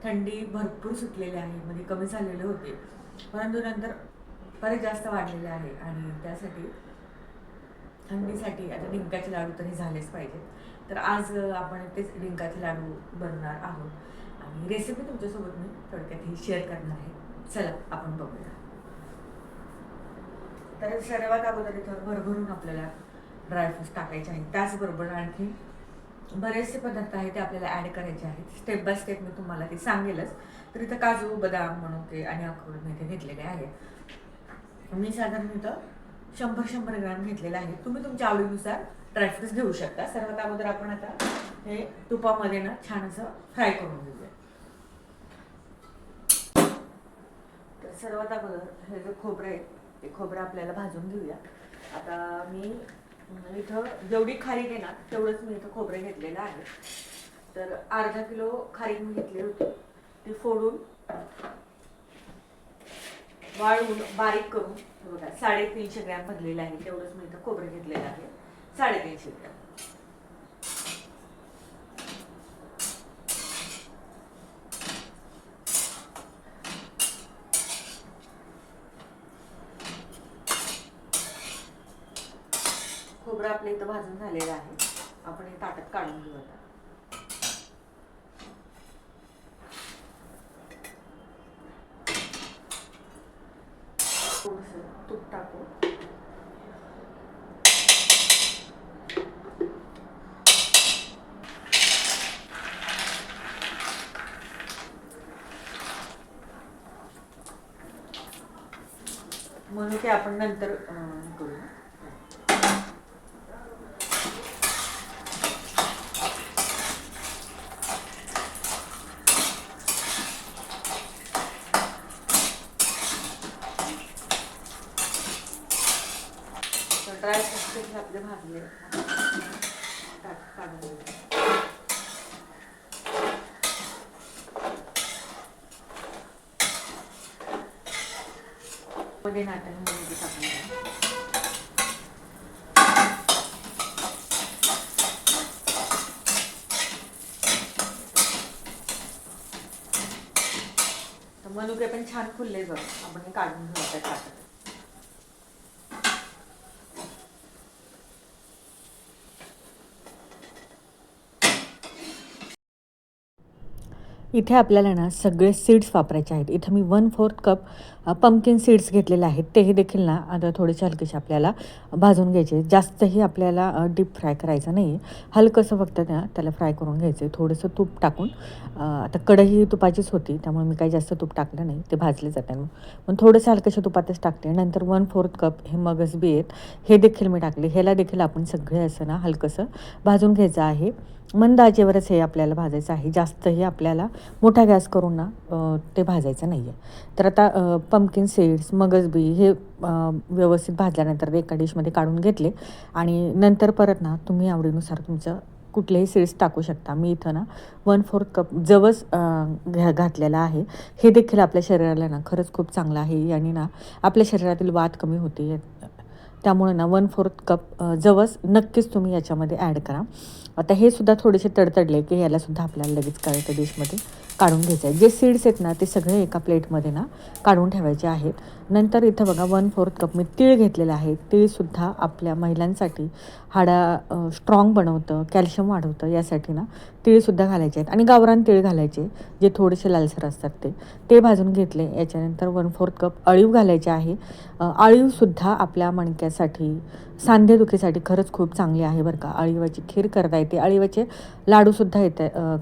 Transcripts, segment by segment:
थंडी भरपूर सुटलेली आहे, म्हणजे कमी झालेले होते, परंतु नंतर परत जास्त वाढलेले आहे. आणि त्यासाठी थंडीसाठी आता डिंकाचे लाडू तरी झालेच पाहिजे. तर आज आपण तेच डिंकाचे लाडू बनवणार आहोत आणि रेसिपी तुमच्यासोबत मी थोडक्यात ही शेअर करणार आहे. चला आपण बघूया. तर सर्वात अगोदर इथं भरभरून आपल्याला ड्रायफ्रूट्स टाकायचे आहेत. त्याचबरोबर आणखी बरेचसे पदार्थ आहेत ते आपल्याला ॲड करायचे आहेत. स्टेप बाय स्टेप मी तुम्हाला ते सांगेलच. तर इथं काजू, बदाम, मनुके आणि अक्रोड मी इथे घेतलेले आहे. मी साधारण इथं 100 ग्रॅम घेतलेला आहे. तुम्ही तुमच्या आवडीनुसार ड्रायफ्रुट्स घेऊ शकता. सर्वात अगोदर आपण आता हे तुपामध्ये ना छान असं फ्राय करून घेऊया. तर सर्वात अगोदर हे जे खोबरं आहे ते खोबरं आपल्याला भाजून घेऊया. आता मी इथं जेवढी खारीक आहे ना तेवढंच मी इथं खोबरं घेतलेलं आहे. तर अर्धा किलो खारीक मी घेतली होती. ती फोडून वाळवून बारीक करून बघा 350 ग्रॅम भरलेलं आहे. तेवढंच मी इथं खोबरं घेतलेलं आहे, 350 ग्रॅम. खोबरं आपलं इथं भाजून झालेलं आहे. आपण हे ताटात काढून घेऊ आता. थोडंसं तूप टाकू. म्हणून ते आपण नंतर करू. ड्रायफ्रूट्स आपले भाजले काढून मध्ये नाट्यांमध्ये टाकून मनुके पण छान फुलले बघ. आपण काढून घेऊ आता टाकत. इथे आपल्याला ना सगळे सीड्स वापरायचे आहेत. इथं मी 1/4 कप पंपकिन सीड्स घेतलेले आहेत. तेही देखील ना आता थोडेसे हलकेसे आपल्याला भाजून घ्यायचे. जास्तही आपल्याला डीप फ्राय करायचं नाही आहे. हलकंसं फक्त त्याला फ्राय करून घ्यायचं आहे. थोडंसं तूप टाकून. आता कढई तुपाचीच होती त्यामुळे मी काही जास्त तूप टाकलं नाही, ते भाजले जातात. पण थोडंसं हलकशा तुपातच टाकते. नंतर 1/4 कप हे मगज बी आहेत, हे देखील मी टाकले. ह्याला देखील आपण सगळे असं ना हलकंसं भाजून घ्यायचं आहे. मंद आचेवरच हे आपल्याला भाजायचं आहे. जास्तही आपल्याला मोठा गॅस करून ना ते भाजायचं नाही आहे. तर आता पंपकिन सीड्स, मगज बी हे व्यवस्थित भाजल्यानंतर एका डिशमध्ये काढून घेतले. आणि नंतर परत ना तुम्ही आवडीनुसार तुमचं कुठलेही सीड्स टाकू शकता. मी इथं ना 1/4 कप जवस घातलेला आहे. हे देखील आपल्या शरीराला ना खरंच खूप चांगलं आहे आणि ना आपल्या शरीरातील वात कमी होते. त्यामुळे ना 1/4 कप जवस नक्कीच तुम्ही याच्यामध्ये ॲड करा. आता हे सुद्धा थोडेसे तडतडले की यालासुद्धा आपल्याला लगेच त्या डिशमध्ये काढून घ्यायचं आहे. जे सीड्स आहेत ना ते सगळे एका प्लेटमध्ये ना काढून ठेवायचे आहेत. नंतर इथं बघा 1/4 कप मी तीळ घेतलेलं आहे. तीळसुद्धा आपल्या महिलांसाठी स्ट्रॉंग बनवतं, कॅल्शियम वाढवतं, यासाठी ना तीळसुद्धा घालायचे आहेत. आणि गावरान तीळ घालायचे जे थोडेसे लालसर असतात ते भाजून घेतले. याच्यानंतर 1/4 कप अळीव घालायचे आहे. अळीवसुद्धा आपल्या मणक्यासाठी, सांधेदुखीसाठी खरंच खूप चांगली आहे बरं का. अळीवाची खीर करता येते, अळीवाचे लाडूसुद्धा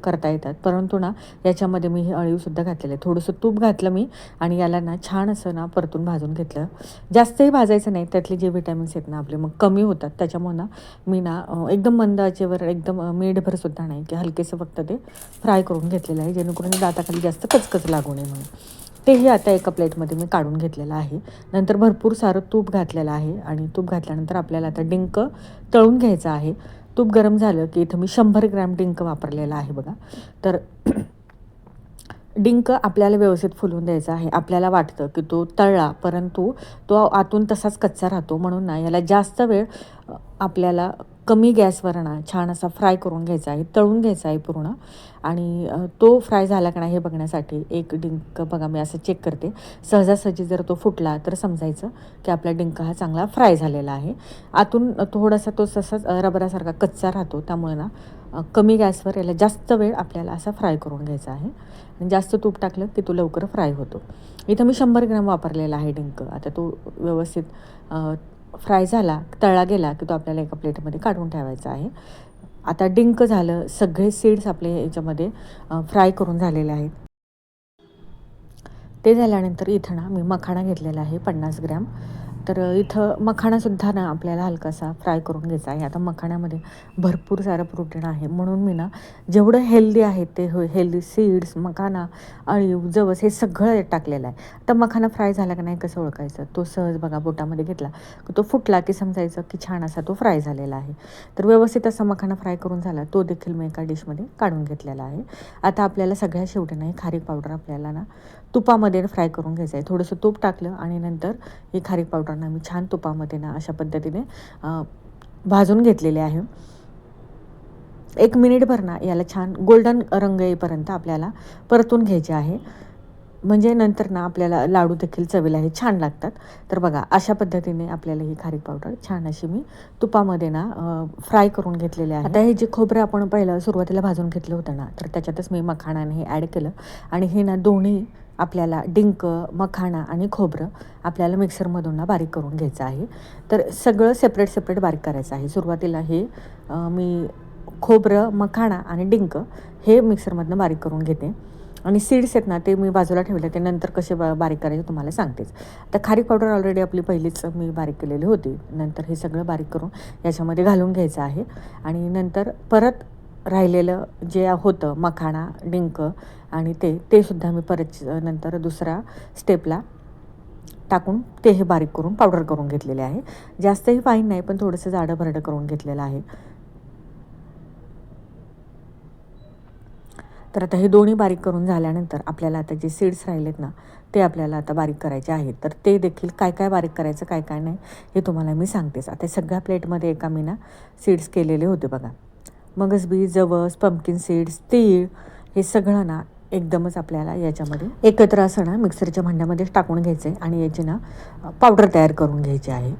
करता येतात. परंतु ना याच्यामध्ये मी हे अळीवसुद्धा घातलेलं आहे. थोडंसं तूप घातलं मी आणि याला ना छान असं ना परतून भाजून घेतलं. जास्तही भाजायचं नाही, त्यातले जे विटॅमिन्स आहेत ना आपले मग कमी होतात. त्याच्यामुळे ना मी ना एकदम मंद आचेवर, एकदम मिनिटभरसुद्धा नाही की हलकेसं फक्त ते फ्राय करून घेतलेलं आहे, जेणेकरून दाताखाली जास्त कचकच लागू नये म्हणून. तेही आता एका प्लेटमध्ये मी काढून घेतलेलं आहे. नंतर भरपूर सारं तूप घातलेलं आहे आणि तूप घातल्यानंतर आपल्याला आता डिंक तळून घ्यायचं आहे. तूप गरम झालं की इथं मी 100 ग्रॅम डिंक वापरलेला आहे बघा. तर डिंक आपल्याला व्यवस्थित फुलवून द्यायचा आहे. आपल्याला वाटतं की तो तळला, परंतु तो आतून तसाच कच्चा राहतो. म्हणून ना याला जास्त वेळ आपल्याला कमी गॅसवर ना छान असा फ्राय करून घ्यायचा आहे, तळून घ्यायचा आहे पूर्ण. आणि तो फ्राय झाला का नाही हे बघण्यासाठी एक डिंक बघा मी असं चेक करते. सहजासहजी जर तो फुटला तर समजायचं की आपला डिंक हा चांगला फ्राय झालेला आहे. आतून थोडासा तो तसाच रबरासारखा कच्चा राहतो, त्यामुळे ना कमी गॅसवर याला जास्त वेळ आपल्याला असा फ्राय करून घ्यायचा आहे. आणि जास्त तूप टाकलं की तो लवकर फ्राय होतो. इथं मी 100 ग्रॅम वापरलेला आहे डिंक. आता तो व्यवस्थित फ्राय झाला, तळला गेला की तो आपल्याला एका प्लेटमध्ये काढून ठेवायचा आहे. आता डिंक झालं, सगळे सीड्स आपले याच्यामध्ये फ्राय करून झालेले आहेत. ते झाल्यानंतर इथं ना मी मखाणा घेतलेला आहे 50 ग्रॅम. तर इथं मखाणासुद्धा ना आपल्याला हलकासा फ्राय करून घ्यायचा आहे. आता मखाण्यामध्ये भरपूर सारं प्रोटीन आहे, म्हणून मी ना जेवढं हेल्दी आहे ते हेल्दी सीड्स, मखाना, अळीव, जवस हे सगळं टाकलेलं आहे. आता मखाना फ्राय झाला का नाही कसं ओळखायचं? तो सहज बघा बोटामध्ये घेतला की तो फुटला की समजायचं की छान असा तो फ्राय झालेला आहे. तर व्यवस्थित असा मखाना फ्राय करून झाला, तो देखील मी एका डिशमध्ये काढून घेतलेला आहे. आता आपल्याला सगळ्या शेवटी नाही खारीक पावडर आपल्याला ना तुपामध्ये फ्राय करून घ्यायचं आहे. थोडंसं तूप टाकलं आणि नंतर ही खारीक पावडर ना मी छान तुपामध्ये ना अशा पद्धतीने भाजून घेतलेले आहे. 1 मिनिटभर ना याला छान गोल्डन रंग येईपर्यंत आपल्याला परतून घ्यायचे आहे. म्हणजे नंतर ना आपल्याला लाडू देखील चवीला हे छान लागतात. तर बघा अशा पद्धतीने आपल्याला ही खारीक पावडर छान अशी मी तुपामध्ये ना फ्राय करून घेतलेले आहे. आता हे जे खोबरं आपण पहिलं सुरुवातीला भाजून घेतलं होतं ना, तर त्याच्यातच मी मखाणाने हे ॲड केलं. आणि हे ना दोन्ही आपल्याला डिंक, मखाणा आणि खोबरं आपल्याला मिक्सरमधून ना बारीक करून घ्यायचं आहे. तर सगळं सेपरेट बारीक करायचं आहे. सुरुवातीला हे मी खोबरं, मखाणा आणि डिंक हे मिक्सरमधनं बारीक करून घेते. आणि सीड्स आहेत ना ते मी बाजूला ठेवले, ते नंतर कसे बारीक करायचे तुम्हाला सांगतेच. तर खारीक पावडर ऑलरेडी आपली पहिलीच मी बारीक केलेली होती. नंतर हे सगळं बारीक करून याच्यामध्ये घालून घ्यायचं आहे. आणि नंतर परत राहिलेलं जे होतं मखाणा, डिंक आणि ते सुद्धा मी परत नंतर दुसरा स्टेपला टाकून ते हे बारीक करून पावडर करून घेतलेले आहे. जास्तही फाईन नाही, पण थोडंसं जाडं भरडं करून घेतलेलं आहे. तर आता हे दोन्ही बारीक करून झाल्यानंतर आपल्याला आता जे सीड्स राहिलेत ना ते आपल्याला आता बारीक करायचे आहेत. तर ते देखील काय बारीक करायचं काय नाही हे तुम्हाला मी सांगतेच. आता सगळ्या प्लेटमध्ये एका मी ना सीड्स केलेले होते बघा. मगजबी, जवस, पंपकिन सीड्स, तीळ हे सगळं ना एकदमच आपल्याला याच्यामध्ये एकत्र असं ना मिक्सरच्या भांड्यामध्ये टाकून घ्यायचं आहे आणि याची ना पावडर तयार करून घ्यायची आहे.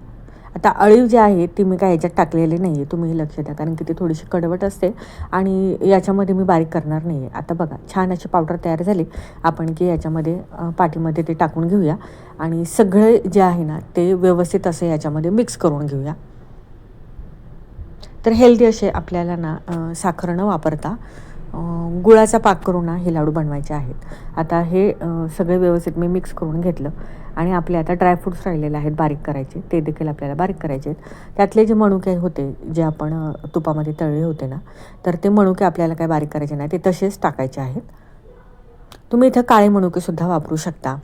आता अळीव जी आहे ती मी काय याच्यात टाकलेली नाही आहे, तुम्ही लक्ष द्या, कारण की ती थोडीशी कडवट असते आणि याच्यामध्ये मी बारीक करणार नाही आहे. आता बघा छान अशी पावडर तयार झाली. आपण की याच्यामध्ये पाटीमध्ये ते टाकून घेऊया आणि सगळे जे आहे ना ते व्यवस्थित असं याच्यामध्ये मिक्स करून घेऊया. तर हेल्दी असे आपल्याला ना साखर न वापरता गुळाचा पाक करून ना हे लाडू बनवायचे आहेत. आता हे सगळे व्यवस्थित मी मिक्स करून घेतलं आणि आपले आता ड्रायफ्रूट्स राहिलेले आहेत बारीक करायचे, ते देखील आपल्याला बारीक करायचे आहेत. त्यातले जे मनुके होते जे आपण तुपामध्ये तळले होते ना, तर ते मनुके आपल्याला काय बारीक करायचे नाही, ते तसेच टाकायचे आहेत. तुम्ही इथं काळे मनुकेसुद्धा वापरू शकता.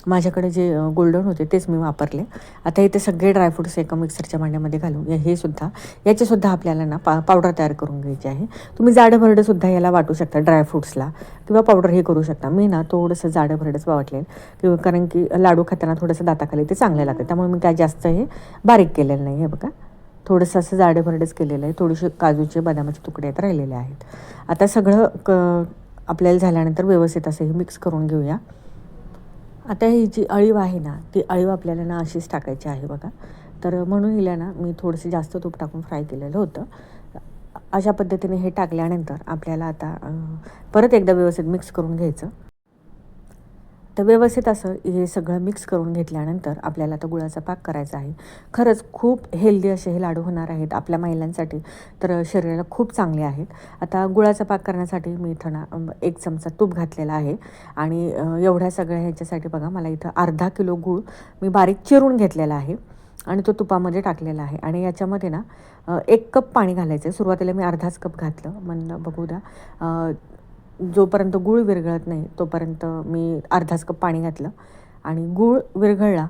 माझ्याकडे जे गोल्डन होते तेच मी वापरले. आता इथे सगळे ड्रायफ्रूट्स एका मिक्सरच्या भांड्यामध्ये घालून याचेसुद्धा आपल्याला ना पावडर तयार करून घ्यायची आहे. तुम्ही जाडं भरडंसुद्धा याला वाटू शकता ड्रायफ्रूट्सला किंवा पावडर हे करू शकता. मी ना थोडंसं जाडं भरडंच वाटले किंवा कारण की लाडू खाताना थोडंसं दाताखाली ते चांगले लागते, त्यामुळे मी काय जास्त हे बारीक केलेलं नाही आहे बघा. थोडंसं असं जाडं भरडंच केलेलं आहे. थोडेसे काजूचे, बदामाचे तुकडे आहेत राहिलेले आहेत. आता सगळं आपल्याला झाल्यानंतर व्यवस्थित असं हे मिक्स करून घेऊया. आता ही जी अळीव आहे ना ती अळीव आपल्याला ना अशीच टाकायची आहे बघा. तर म्हणून हिला ना मी थोडंसं जास्त तूप टाकून फ्राय केलेलं होतं. अशा पद्धतीने हे टाकल्यानंतर आपल्याला आता परत एकदा व्यवस्थित मिक्स करून घ्यायचं. तर व्यवस्थित असं हे सगळं मिक्स करून घेतल्यानंतर आपल्याला आता गुळाचा पाक करायचा आहे. खरंच खूप हेल्दी असे हे लाडू होणार आहेत आपल्या महिलांसाठी, तर शरीराला खूप चांगले आहेत. आता गुळाचा पाक करण्यासाठी मी इथं ना 1 चमचा तूप घातलेला आहे आणि एवढ्या सगळ्या ह्याच्यासाठी बघा मला इथं अर्धा किलो गूळ मी बारीक चिरून घेतलेला आहे आणि तो तुपामध्ये टाकलेला आहे. आणि याच्यामध्ये ना 1 कप पाणी घालायचं आहे. सुरुवातीला मी अर्धाच कप घातलं, म्हणलं बघू द्या, जोपर्यंत गूळ विरघळत नाही तोपर्यंत मी अर्धाच कप पाणी घातलं. आणि गूळ विरघळला,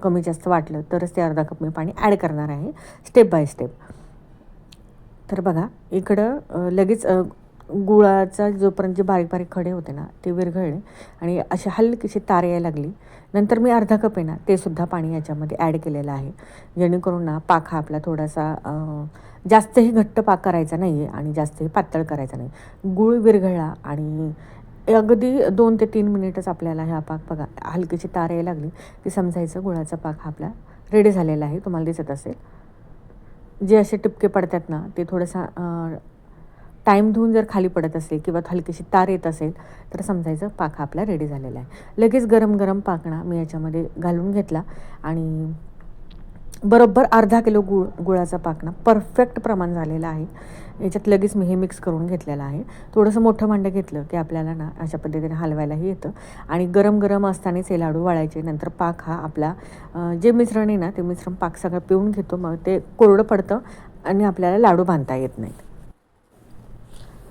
कमी जास्त वाटलं तरच ते अर्धा कप मी पाणी ॲड करणार आहे स्टेप बाय स्टेप. तर बघा इकडं लगेच गुळाचा जोपर्यंत जे बारीक बारीक खडे होते ना ते विरघळले आणि अशी हलकीशी तार यायला लागली. नंतर मी अर्धा कप आहे ना ते सुद्धा पाणी याच्यामध्ये ॲड केलेलं आहे, जेणेकरून ना पाक हा आपला थोडासा जास्तही घट्ट पाक करायचा नाही आहे आणि जास्तही पातळ करायचा नाही. गूळ विरघळला आणि अगदी 2 ते 3 मिनिटच आपल्याला हा पाक बघा हलकीशी तार यायला लागली की समजायचं गुळाचा पाक हा आपला रेडी झालेला आहे. तुम्हाला दिसत असेल जे असे टिपके पडतात ना ते थोडंसं टाईम धुवून जर खाली पडत असेल किंवा हलकीशी तार येत असेल तर समजायचं पाक हा आपला रेडी झालेला आहे. लगेच गरम गरम पाकणा मी याच्यामध्ये घालून घेतला आणि बरोबर अर्धा किलो गुळाचा पाक ना परफेक्ट प्रमाण झालेलं आहे. याच्यात लगेच मी हे मिक्स करून घेतलेलं आहे. थोडंसं मोठं भांडं घेतलं की आपल्याला ना अशा पद्धतीने हलवायलाही येतं आणि गरम गरम असतानाच हे लाडू वळायचे. नंतर पाक हा आपला जे मिश्रण आहे ना ते मिश्रण पाक सगळं पिऊन घेतो, मग ते कोरडं पडतं आणि आपल्याला लाडू बांधता येत नाहीत.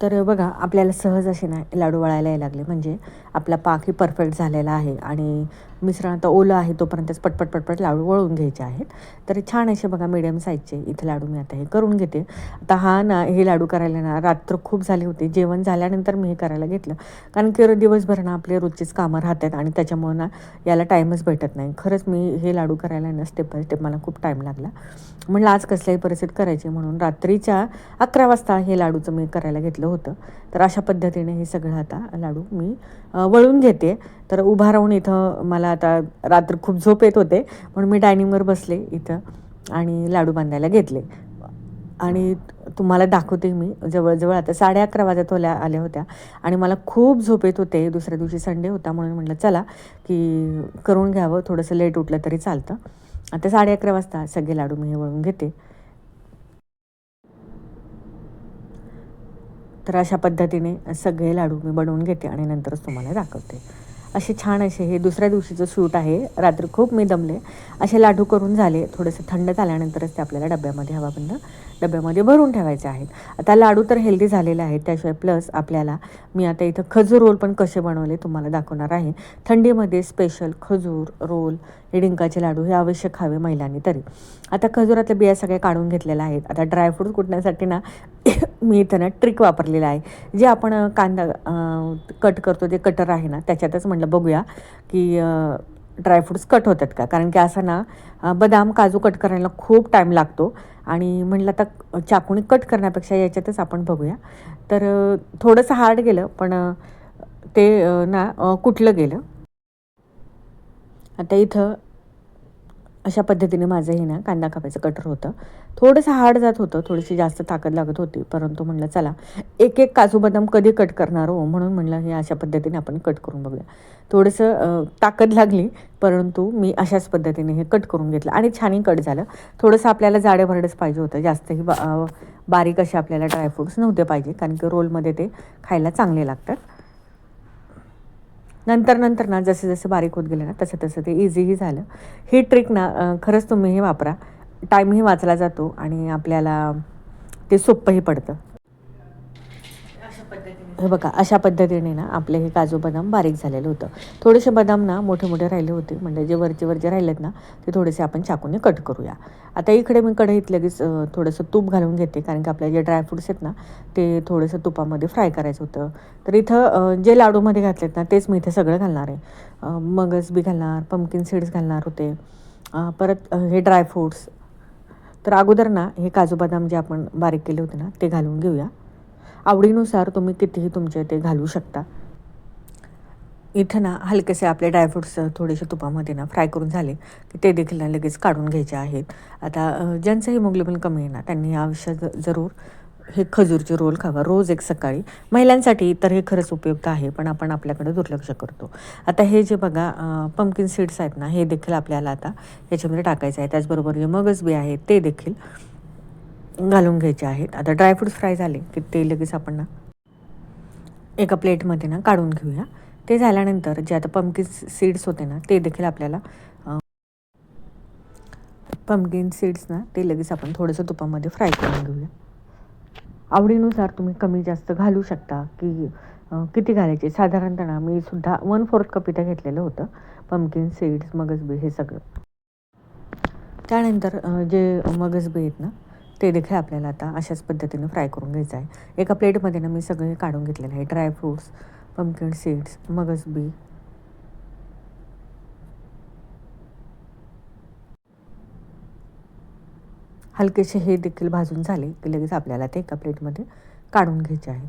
तर बघा आपल्याला सहज असे ना लाडू वळायला यायला लागले म्हणजे आपला पाकही परफेक्ट झालेला आहे आणि मिश्रण आता ओलं आहे तोपर्यंतच पटपट पटपट लाडू वळून घ्यायचे आहेत. तर छान असे बघा मीडियम साईजचे इथे लाडू मी आता हे करून घेते. आता हा ना हे लाडू करायला ना रात्र खूप झाली होती, जेवण झाल्यानंतर मी हे करायला घेतलं कारण की दिवसभर ना आपले रोजचीच कामं राहतात आणि त्याच्यामुळं ना याला टाईमच भेटत नाही. खरंच मी हे लाडू करायला ना स्टेप बाय स्टेप मला खूप टाईम लागला. म्हणलं आज कसल्याही परिस्थितीत करायचे म्हणून रात्रीच्या 11 वाजता हे लाडूचं मी करायला घेतलं होतं. तर अशा पद्धतीने हे सगळं आता लाडू मी वळून घेते. तर उभा राहून इथं मला आता रात्र खूप झोप येत होते म्हणून मी डायनिंगवर बसले इथं आणि लाडू बांधायला घेतले आणि तुम्हाला दाखवते मी. जवळजवळ आता 11:30 वाजत आल्या होत्या आणि मला खूप झोप येत होते. दुसऱ्या दिवशी संडे होता म्हणून म्हटलं चला की करून घ्यावं, थोडंसं लेट उठलं तरी चालतं. आता 11:30 वाजता सगळे लाडू मी हे वळून घेते. तर अशा पद्धतीने सगळे लाडू मी बनवून घेते आणि नंतरच तुम्हाला दाखवते. असे छान असे हे दुसऱ्या दिवशीचं शूट आहे. रात्री खूप मी दमले. असे लाडू करून झाले. थोडंसं थंड झाल्यानंतरच ते आपल्याला डब्यामध्ये हवाबंद डब्यामध्ये भरून ठेवायचे आहेत. आता लाडू तर हेल्दी झालेले आहेत, त्याशिवाय प्लस आपल्याला मी आता इथं खजूर रोल पण कसे बनवले तुम्हाला दाखवणार आहे. थंडीमध्ये स्पेशल खजूर रोल हे डिंकाचे लाडू हे आवश्यक खावे महिलांनी तरी. आता खजुरातल्या बिया सगळ्या काढून घातलेल्या आहेत. आता ड्रायफ्रूट कुटण्यासाठी ना मी इथं ना ट्रिक वापरलेला आहे. जे आपण कांदा कट करतो ते कटर आहे ना त्याच्यातच म्हटलं बघूया की ड्रायफ्रूट्स कट होतात का, कारण की असं ना बदाम काजू कट करायला खूप टाईम लागतो आणि म्हटलं आता चाकूने कट करण्यापेक्षा याच्यातच आपण बघूया. तर थोडंसं हार्ड गेलं पण ते ना कुठलं गेलं. आता इथं अशा पद्धतीने माझं हे ना कांदा कापायचं कटर होतं. थोडंसं हार्ड जात होतं, थोडीशी जास्त ताकद लागत होती, परंतु म्हटलं चला एक एक काजू बदाम कधी कट करणार हो, म्हणून म्हटलं हे अशा पद्धतीने आपण कट करून बघूया. थोडंसं ताकद लागली परंतु मी अशाच पद्धतीने हे कट करून घेतलं आणि छानही कट झालं. थोडंसं आपल्याला जाडेभरडच पाहिजे होतं, जास्तही बारीक असे आपल्याला ड्रायफ्रूट्स नव्हते पाहिजे कारण की रोलमध्ये ते खायला चांगले लागतात. नंतर ना जसे जसे बारीक होत गेले ना तसं तसं ते इझीही झालं. ही ट्रिक ना खरंच तुम्ही हे वापरा, टाईमही वाचला जातो आणि आपल्याला ते सोपंही पडतं. हे बघा अशा पद्धतीने ना आपले हे काजू बदाम बारीक झालेलं होतं. थोडेसे बदाम ना मोठे मोठे राहिले होते, म्हणजे जे वरचे राहिलेत ना ते थोडेसे आपण चाकूने कट करूया. आता इकडे मी कढईत लगेच थोडंसं तूप घालून घेते कारण की आपले जे ड्रायफ्रूट्स आहेत ना ते थोडंसं तुपामध्ये फ्राय करायचं होतं. तर इथं जे लाडूमध्ये घातलेत ना तेच मी इथे सगळं घालणार आहे. मगज बी घालणार, पंपकिन सीड्स घालणार होते, परत हे ड्रायफ्रूट्स. तर अगोदर ना हे काजू बदाम जे आपण बारीक केले होते ना ते घालून घेऊया. आवडीनुसार तुम्ही कितीही तुमचे ते घालू शकता. इथं ना हलकेसे आपले ड्रायफ्रूट्स थोडेसे तुपामध्ये ना फ्राय करून झाले की ते देखील ना लगेच काढून घ्यायचे आहेत. आता ज्यांचं हिमोग्लोबिन कमी आहे ना त्यांनी आयुष्यात जरूर हे खजूरचे रोल खावा रोज एक सकाळी. महिलांसाठी तर हे खरंच उपयुक्त आहे पण आपण आपल्याकडे दुर्लक्ष करतो. आता हे जे बघा पंपकिन सीड्स आहेत ना हे देखील आपल्याला आता याच्यामध्ये टाकायचं आहे. त्याचबरोबर जे मगज बी आहेत ते देखील घालून घ्यायचे आहेत. आता ड्रायफ्रूट्स फ्राय झाले की ते लगेच आपण ना एका प्लेटमध्ये ना काढून घेऊया. ते झाल्यानंतर जे आता पंपकिन सीड्स होते ना ते देखील आपल्याला पंपकिन सीड्स ना ते लगेच आपण थोडंसं तुपामध्ये फ्राय करून घेऊया. आवडीनुसार तुम्ही कमी जास्त घालू शकता की किती घालायचे. साधारणतः मी सुद्धा 1/4 कप इथं घेतलेलं होतं पंपकिन सीड्स मगजबी हे सगळं. त्यानंतर जे मगजबी आहेत ना ते देखील आपल्याला आता अशाच पद्धतीने फ्राय करून घ्यायचं आहे. एका प्लेटमध्ये ना मी सगळे काढून घेतलेलं आहे. ड्रायफ्रूट्स, पंपकिन सीड्स, मगज बी, हलकेसे हे देखील भाजून झाले की लगेच आपल्याला ते एका प्लेटमध्ये काढून घ्यायचे आहेत.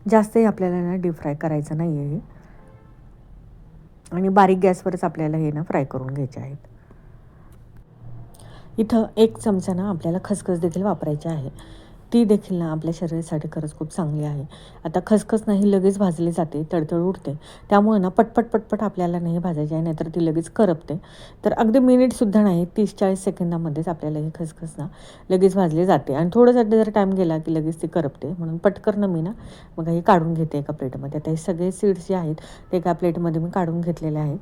जास्तही आपल्याला ना डीप फ्राय करायचं नाही आहे आणि बारीक गॅसवरच आपल्याला हे ना फ्राय करून घ्यायचे आहेत. इथं 1 चमचा ना आपल्याला खसखस देखील वापरायची आहे. ती देखील ना आपल्या शरीरासाठी खरंच खूप चांगली आहे. आता खसखस नाही लगेच भाजली जाते, तडतड उडते. त्यामुळे ना पटपट आपल्याला नाही भाजायची आहे, नाहीतर ती लगेच करपते. तर अगदी मिनिटसुद्धा नाही, 30-40 सेकंदामध्येच आपल्याला ही खसखस ना लगेच भाजली जाते आणि थोडासा जर टाईम गेला की लगेच ती करपते. म्हणून पटकन मी ना मग हे काढून घेते एका प्लेटमध्ये. आता हे सगळे सीड्स जे आहेत ते एका प्लेटमध्ये मी काढून घेतलेले आहेत.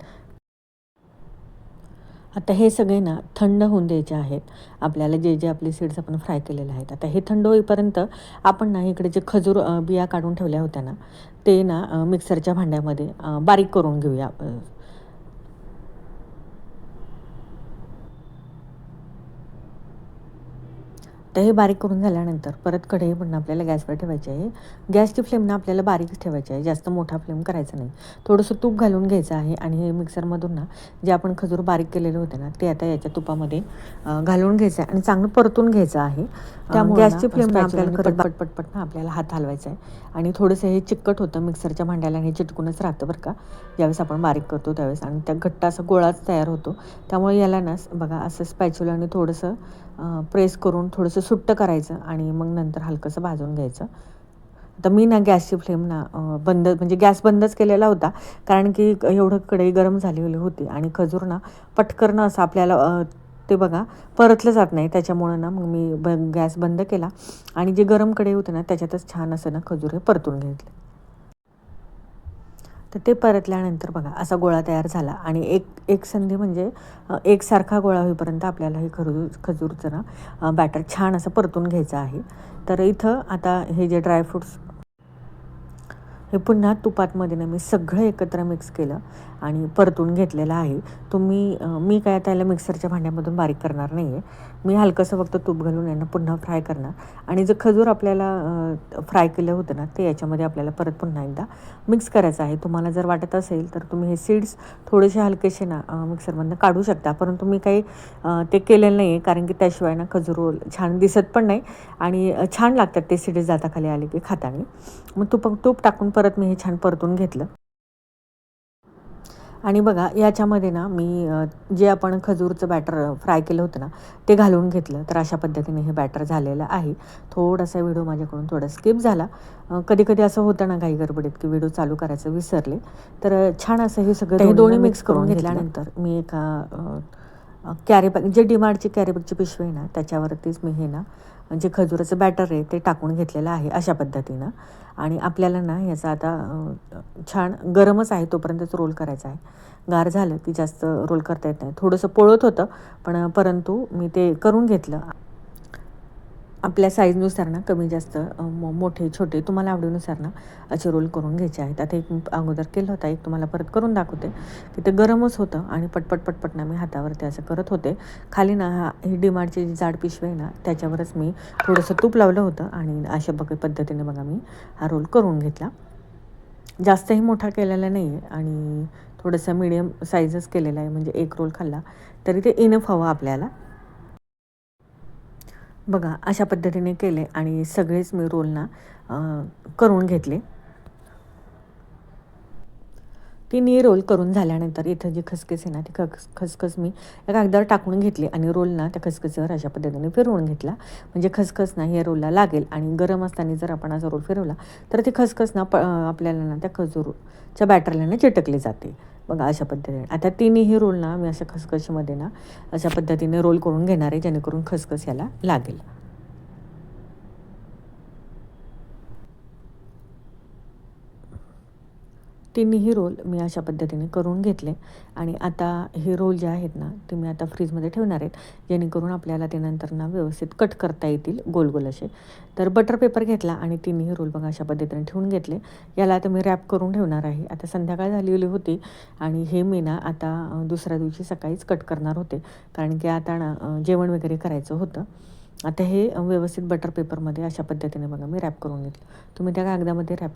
आता हे सगळे ना थंड होऊन द्यायचे आहेत. आपल्याला जे आपले सीड्स आपण फ्राय केलेले आहेत. आता हे थंड होईपर्यंत आपण ना इकडे जे खजूर बिया काढून ठेवल्या होत्या ना, ते ना मिक्सरच्या भांड्यामध्ये बारीक करून घेऊया. तर हे बारीक करून झाल्यानंतर परत कढई पुन्हा आपल्याला गॅसवर ठेवायची आहे. गॅसची फ्लेम ना आपल्याला बारीकच ठेवायची आहे, जास्त मोठा फ्लेम करायचा नाही. थोडंसं तूप घालून घ्यायचं आहे आणि हे मिक्सरमधून ना जे आपण खजूर बारीक केलेले होते ना ते आता याच्या तुपामध्ये घालून घ्यायचं आहे आणि चांगलं परतून घ्यायचं आहे. त्यामुळे गॅसची फ्लेम ना आपल्याला पटपट ना आपल्याला हात हलवायचा आहे आणि थोडंसं हे चिकट होतं मिक्सरच्या भांड्याला, हे चिटकूनच राहतं बरं का ज्यावेळेस आपण बारीक करतो त्यावेळेस, आणि त्या घट्ट असा गोळाच तयार होतो. त्यामुळे याला ना बघा असं स्पॅच्युलाने थोडंसं प्रेस करून थोडंसं सुट्ट करायचं आणि मग नंतर हलकंसं भाजून घ्यायचं. आता मी ना गॅसची फ्लेम ना बंद, म्हणजे गॅस बंदच केलेला होता, कारण की एवढं कढई गरम झालेली होती आणि खजूर ना पटकन असं आपल्याला ते बघा परतलं जात नाही. त्याच्यामुळं ना मग मी गॅस बंद केला आणि जे गरम कढई होते ना त्याच्यातच छान असं ना खजूर हे परतून घेतले. तर ते परतल्यानंतर बघा असा गोळा तयार झाला आणि एक संधी म्हणजे एकसारखा गोळा होईपर्यंत आपल्याला हे खजूरचं ना बॅटर छान असं परतून घ्यायचं आहे. तर इथं आता हे जे ड्रायफ्रूट्स हे पुन्हा तुपातमध्ये ना मी सगळं एकत्र मिक्स केलं आणि परतून घेतलेलं आहे. मी काय त्याला मिक्सरच्या भांड्यामधून बारीक करणार नाही आहे. मी हलकंसं फक्त तूप घालून यांना पुन्हा फ्राय करणार आणि जे खजूर आपल्याला फ्राय केलं होतं ना ते याच्यामध्ये आपल्याला परत पुन्हा एकदा मिक्स करायचं आहे. तुम्हाला जर वाटत असेल तर तुम्ही हे सीड्स थोडेसे हलकेसे ना मिक्सरमधनं काढू शकता, परंतु मी काही ते केलेलं नाही आहे, कारण की त्याशिवाय ना खजूर रोल छान दिसत पण नाही आणि छान लागतात ते सीड्स दाताखाली आले की खाताना. मग तूप टाकून परत मी हे छान परतून घेतलं आणि बघा याच्यामध्ये ना मी जे आपण खजूरचं बॅटर फ्राय केलं होतं ना ते घालून घेतलं. तर अशा पद्धतीने हे बॅटर झालेलं आहे. थोडासा व्हिडिओ माझ्याकडून थोडा स्किप झाला. कधी असं होतं ना घाई गडबडीत की व्हिडिओ चालू करायचं विसरले. तर छान असं हे सगळं दोन्ही मिक्स करून घेतल्यानंतर मी एका कॅरीबॅग, जे डीमार्टची कॅरीबॅगची पिशवी आहे ना त्याच्यावरतीच मी हे ना जे खजुराचं बॅटर आहे ते टाकून घेतलेलं आहे अशा पद्धतीनं. आणि आपल्याला ना याचा आता छान गरमच आहे तोपर्यंतच रोल करायचा आहे. गार झालं की जास्त रोल करता येत नाही. थोडंसं पोळत होतं परंतु मी ते करून घेतलं. आपल्या साईजनुसार ना कमी जास्त मोठे छोटे तुम्हाला आवडीनुसार ना असे रोल करून घ्यायचे आहेत. आता एक अगोदर केलं होता, एक तुम्हाला परत करून दाखवते की ते गरमच होतं आणि पटपट ना मी हातावरती असं करत होते. खाली ना ही डीमार्टची जी जाड पिशवी आहे ना त्याच्यावरच मी थोडंसं तूप लावलं होतं आणि अशा पद्धतीने बघा मी हा रोल करून घेतला. जास्तही मोठा केलेला नाही आहे आणि थोडंसं मीडियम साईजच केलेला आहे, म्हणजे एक रोल खाल्ला तरी ते इनफ हवं आपल्याला. बघा अशा पद्धतीने केले आणि सगळेच मी रोल ना करून घेतले. तिन्ही रोल करून झाल्यानंतर इथं जी खसखस आहे ना ती खसखस मी कागदावर टाकून घेतली आणि रोल ना त्या खसखसीवर अशा पद्धतीने फिरवून घेतला, म्हणजे खसखस ना हे रोलला लागेल. आणि गरम असताना जर आपण असा रोल फिरवला तर ती खसखस ना आपल्याला ना त्या खजूरच्या बॅटरला ना चिटकली जाते. बघा अशा पद्धतीने आता तिन्ही रोल ना मी अशा खसखशीमध्ये ना अशा पद्धतीने रोल करून घेणार आहे, जेणेकरून खसखस याला लागेल. तिन्ही रोल मी अशा पद्धतीने करून घेतले आणि आता हे रोल जे आहेत ना ते मी आता फ्रीजमध्ये ठेवणार आहेत, जेणेकरून आपल्याला ते नंतर ना व्यवस्थित कट करता येतील गोल गोल असे. तर बटर पेपर घेतला आणि तिन्ही रोल बघा अशा पद्धतीने ठेवून घेतले. याला आता मी रॅप करून ठेवणार आहे. आता संध्याकाळ झालेली होती आणि हे मी ना आता दुसऱ्या दिवशी सकाळीच कट करणार होते, कारण की आता ना जेवण वगैरे करायचं होतं. आता हे व्यवस्थित बटर पेपरमध्ये अशा पद्धतीने बघा मी रॅप करून घेतलं. तुम्ही त्या कागदामध्ये रॅप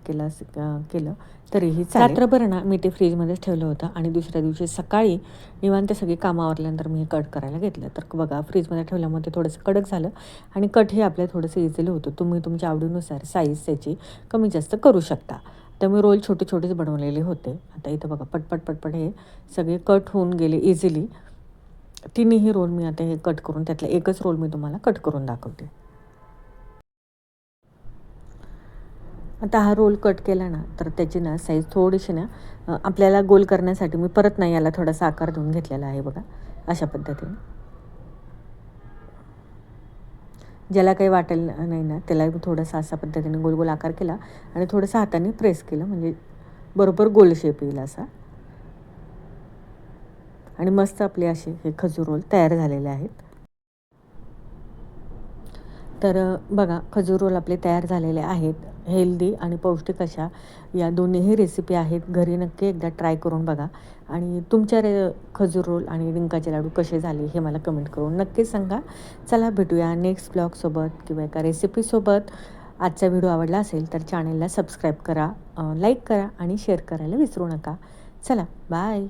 केलं तरीही चालेल. रात्रभर ना मी ते फ्रीजमध्येच ठेवलं होतं आणि दुसऱ्या दिवशी सकाळी निवांत सगळी कामं आवरल्यानंतर मी हे कट करायला घेतलं. तर बघा फ्रीजमध्ये ठेवल्यामुळे ते थोडंसं कडक झालं आणि कट हे आपल्या थोडंसं इझिली होतं. तुम्ही तुमच्या आवडीनुसार साईज त्याची कमी जास्त करू शकता. तर मी रोल छोटे छोटेच बनवलेले होते. आता इथं बघा पटपट हे सगळे कट होऊन गेले इझिली. तिन्ही रोल मी आता हे कट करून त्यातला एकच रोल मी तुम्हाला कट करून दाखवते. आता हा रोल कट केला ना तर त्याची ना साईज थोडीशी ना आपल्याला गोल करण्यासाठी मी परत ना याला थोडासा आकार देऊन घेतलेला आहे बघा अशा पद्धतीने. ज्याला काही वाटेल नाही ना त्याला थोडासा अशा पद्धतीने गोल गोल आकार केला आणि थोडंसं हाताने प्रेस केलं, म्हणजे बरोबर गोल शेप येईल असा. आणि मस्त आपले असे हे खजूर रोल तयार झालेले आहेत. तर बघा खजूर रोल आपले तयार झालेले आहेत. हेल्दी आणि पौष्टिक अशा या दोन्हीही रेसिपी आहेत. घरी नक्की एकदा ट्राय करून बघा आणि तुमच्या खजूर रोल आणि डिंकाचे लाडू कसे झाले हे मला कमेंट करून नक्कीच सांगा. चला भेटूया नेक्स्ट ब्लॉगसोबत किंवा एका रेसिपीसोबत. आजचा व्हिडिओ आवडला असेल तर चॅनलला सबस्क्राईब करा, लाईक करा आणि शेअर करायला विसरू नका. चला बाय.